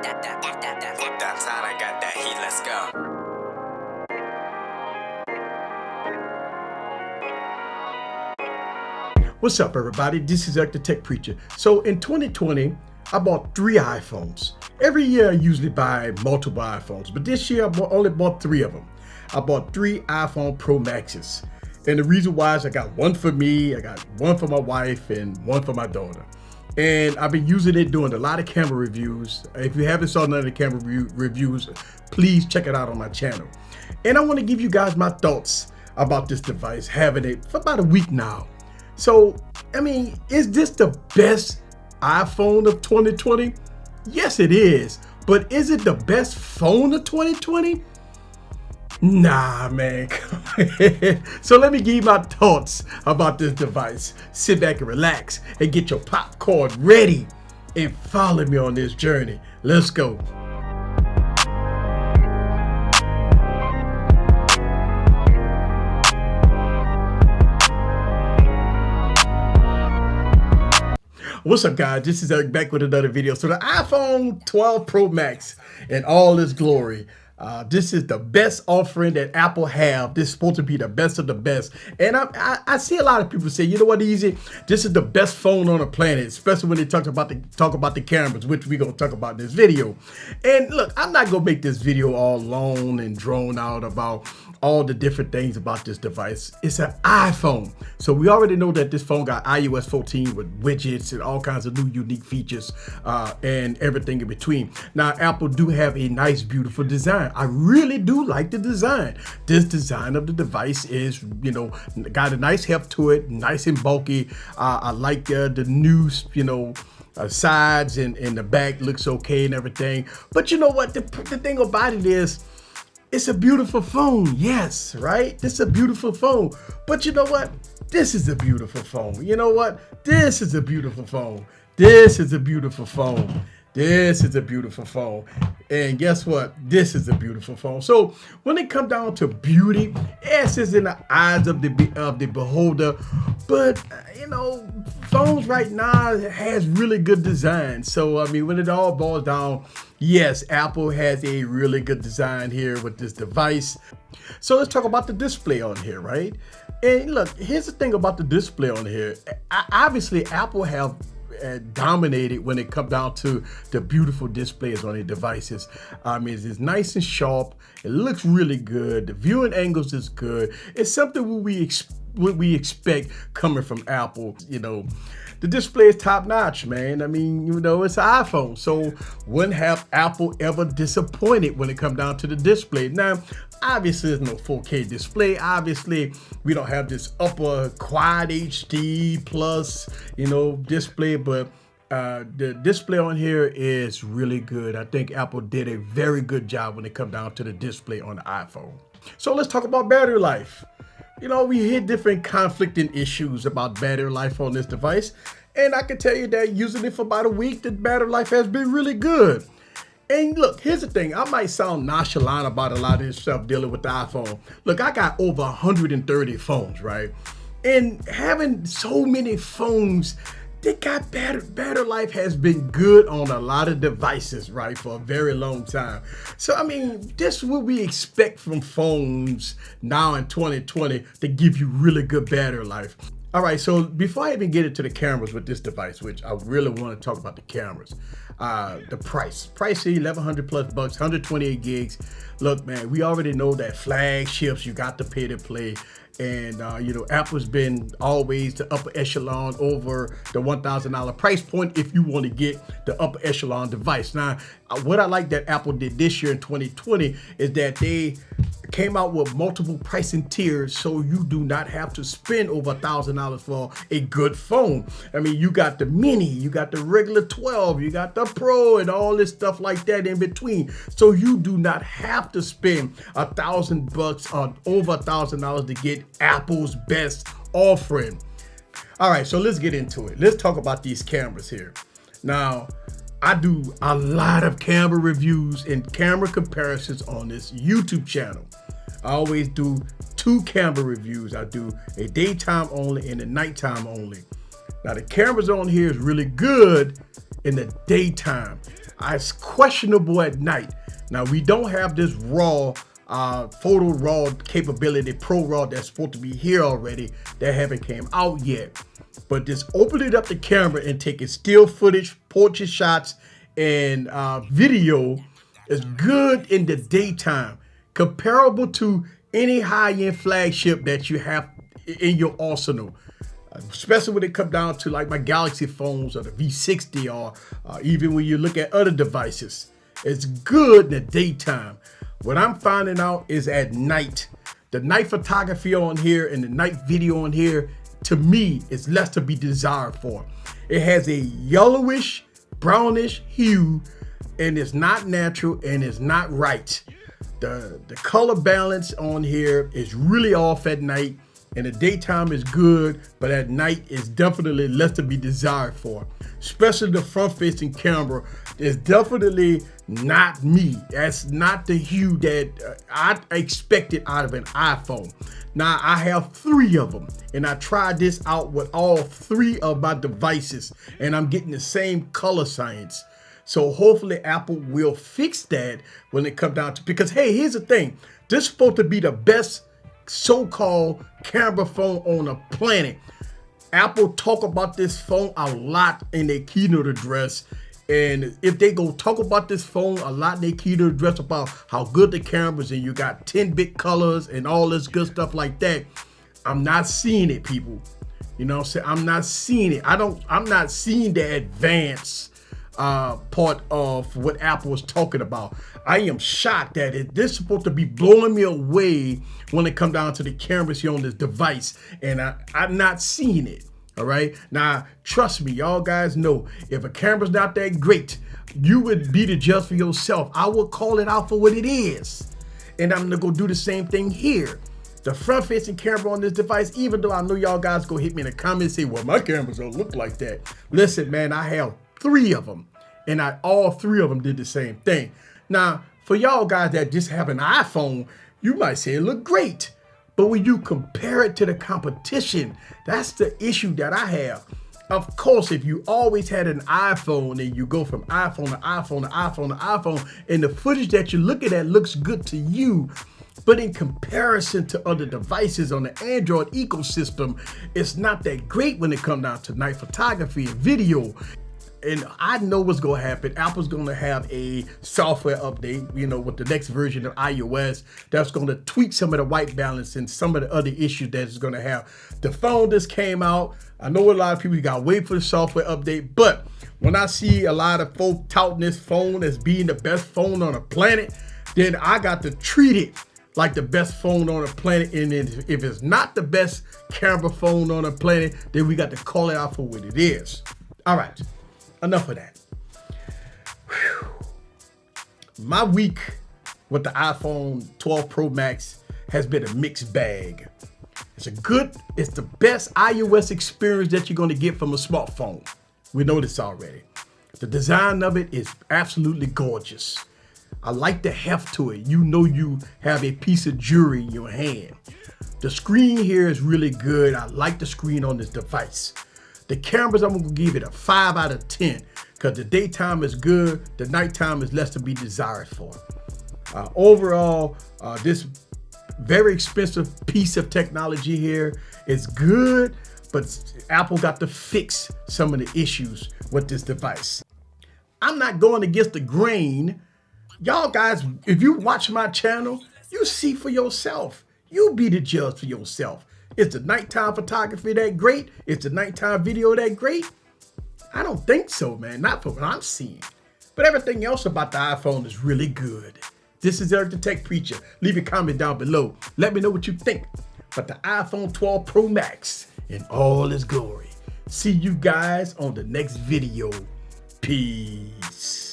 Downtown, I got that heat, let's go. What's up, everybody? This is the Tech Preacher. So in 2020, I bought 3 iPhones. Every year I usually buy multiple iPhones, but this year I only bought 3 of them. I bought 3 iPhone Pro Maxes. And the reason why is I got one for me, I got one for my wife, and one for my daughter. And I've been using it doing a lot of camera reviews. If you haven't saw none of the camera reviews, please check it out on my channel. And I want to give you guys my thoughts about this device, having it for about a week now. So, I mean, is this the best iPhone of 2020? Yes, it is. But is it the best phone of 2020? Nah, man. So let me give you my thoughts about this device. Sit back and relax and get your popcorn ready and follow me on this journey. Let's go. What's up, guys? This is Eric back with another video. So the iPhone 12 Pro Max in all its glory. This is the best offering that Apple have. This is supposed to be the best of the best. And I see a lot of people say, you know what, Easy? This is the best phone on the planet, especially when they talk about the cameras, which we're going to talk about in this video. And look, I'm not going to make this video all long and drawn out about all the different things about this device. It's an iPhone. So we already know that this phone got iOS 14 with widgets and all kinds of new unique features and everything in between. Now, Apple do have a nice, beautiful design. I really do like the design. This design of the device is, you know, got a nice heft to it, nice and bulky. I like the new, you know, sides and the back looks okay and everything. But you know what? The thing about it is, it's a beautiful phone, yes, right? This is a beautiful phone. But you know what? This is a beautiful phone. You know what? This is a beautiful phone. This is a beautiful phone. This is a beautiful phone. And guess what? This is a beautiful phone. So when it comes down to beauty, yes, it's in the eyes of the beholder. But, you know, phones right now has really good design. So, I mean, when it all boils down, yes, Apple has a really good design here with this device. So let's talk about the display on here, right? And look, here's the thing about the display on here. Obviously, Apple have dominated when it comes down to the beautiful displays on their devices. I mean, it's nice and sharp. It looks really good. The viewing angles is good. It's something what we expect coming from Apple. You know, the display is top notch, man. I mean, you know, it's an iPhone, so wouldn't have Apple ever disappointed when it comes down to the display. Now, obviously, there's no 4K display. Obviously, we don't have this upper quad HD plus, you know, display, but the display on here is really good. I think Apple did a very good job when it comes down to the display on the iPhone. So let's talk about battery life. You know, we hear different conflicting issues about battery life on this device. And I can tell you that using it for about a week, the battery life has been really good. And look, here's the thing. I might sound nonchalant about a lot of this stuff dealing with the iPhone. Look, I got over 130 phones, right? And having so many phones, they got battery life has been good on a lot of devices, right, for a very long time. So, I mean, this is what we expect from phones now in 2020 to give you really good battery life. All right, so before I even get into the cameras with this device, which I really want to talk about the cameras, the price is $1,100 plus bucks, 128 gigs. Look, man, we already know that flagships, you got to pay to play. And, you know, Apple's been always the upper echelon over the $1,000 price point if you want to get the upper echelon device. Now, what I like that Apple did this year in 2020 is that they came out with multiple pricing tiers, so you do not have to spend over $1,000 for a good phone. I mean, you got the mini, you got the regular 12, you got the Pro, and all this stuff like that in between. So you do not have to spend $1,000 or over $1,000 to get Apple's best offering. All right, so let's get into it. Let's talk about these cameras here. Now, I do a lot of camera reviews and camera comparisons on this YouTube channel. I always do 2 camera reviews. I do a daytime only and a nighttime only. Now the cameras on here is really good in the daytime. It's questionable at night. Now, we don't have this raw photo raw capability, pro raw, that's supposed to be here already, that haven't came out yet. But just opening up the camera and taking still footage, portrait shots, and video is good in the daytime, comparable to any high-end flagship that you have in your arsenal. Especially when it comes down to like my Galaxy phones or the V60, or even when you look at other devices. It's good in the daytime. What I'm finding out is at night, the night photography on here and the night video on here, to me, is less to be desired for. It has a yellowish, brownish hue, and it's not natural and it's not right. The color balance on here is really off at night. In the daytime is good, but at night is definitely less to be desired for. Especially the front-facing camera is definitely not me. That's not the hue that I expected out of an iPhone. Now, I have 3 of them, and I tried this out with all 3 of my devices, and I'm getting the same color science. So hopefully Apple will fix that when it comes down to, because hey, here's the thing. This is supposed to be the best so-called camera phone on the planet. Apple talk about this phone a lot in their keynote address, and if they go talk about this phone a lot in their keynote address about how good the cameras and you got 10-bit colors and all this good stuff like that, I'm not seeing it, people. You know what I'm saying? I'm not seeing it. I'm not seeing the advance part of what Apple was talking about. I am shocked that this is supposed to be blowing me away when it comes down to the cameras here on this device, and I'm not seeing it. All right, now trust me, y'all guys know if a camera's not that great, you would be the judge for yourself. I will call it out for what it is, and I'm gonna go do the same thing here. The front-facing camera on this device, even though I know y'all guys go hit me in the comments and say, well, my cameras don't look like that. Listen, man, I have 3 of them, and all 3 of them did the same thing. Now, for y'all guys that just have an iPhone, you might say it look great. But when you compare it to the competition, that's the issue that I have. Of course, if you always had an iPhone and you go from iPhone to iPhone to iPhone to iPhone, and the footage that you're looking at looks good to you, but in comparison to other devices on the Android ecosystem, it's not that great when it comes down to night photography and video. And I know what's going to happen. Apple's going to have a software update, you know, with the next version of iOS that's going to tweak some of the white balance and some of the other issues that it's going to have. The phone just came out. I know a lot of people got to wait for the software update, but when I see a lot of folks touting this phone as being the best phone on the planet, then I got to treat it like the best phone on the planet. And if it's not the best camera phone on the planet, then we got to call it out for what it is. All right. Enough of that. Whew. My week with the iPhone 12 Pro Max has been a mixed bag. It's the best iOS experience that you're going to get from a smartphone. We know this already. The design of it is absolutely gorgeous. I like the heft to it. You know you have a piece of jewelry in your hand. The screen here is really good. I like the screen on this device. The cameras, I'm gonna give it a 5 out of 10 because the daytime is good, the nighttime is less to be desired for. Overall, this very expensive piece of technology here is good, but Apple got to fix some of the issues with this device. I'm not going against the grain. Y'all guys, if you watch my channel, you see for yourself. You be the judge for yourself. Is the nighttime photography that great? Is the nighttime video that great? I don't think so, man. Not for what I'm seeing. But everything else about the iPhone is really good. This is Eric the Tech Preacher. Leave a comment down below. Let me know what you think about the iPhone 12 Pro Max in all its glory. See you guys on the next video. Peace.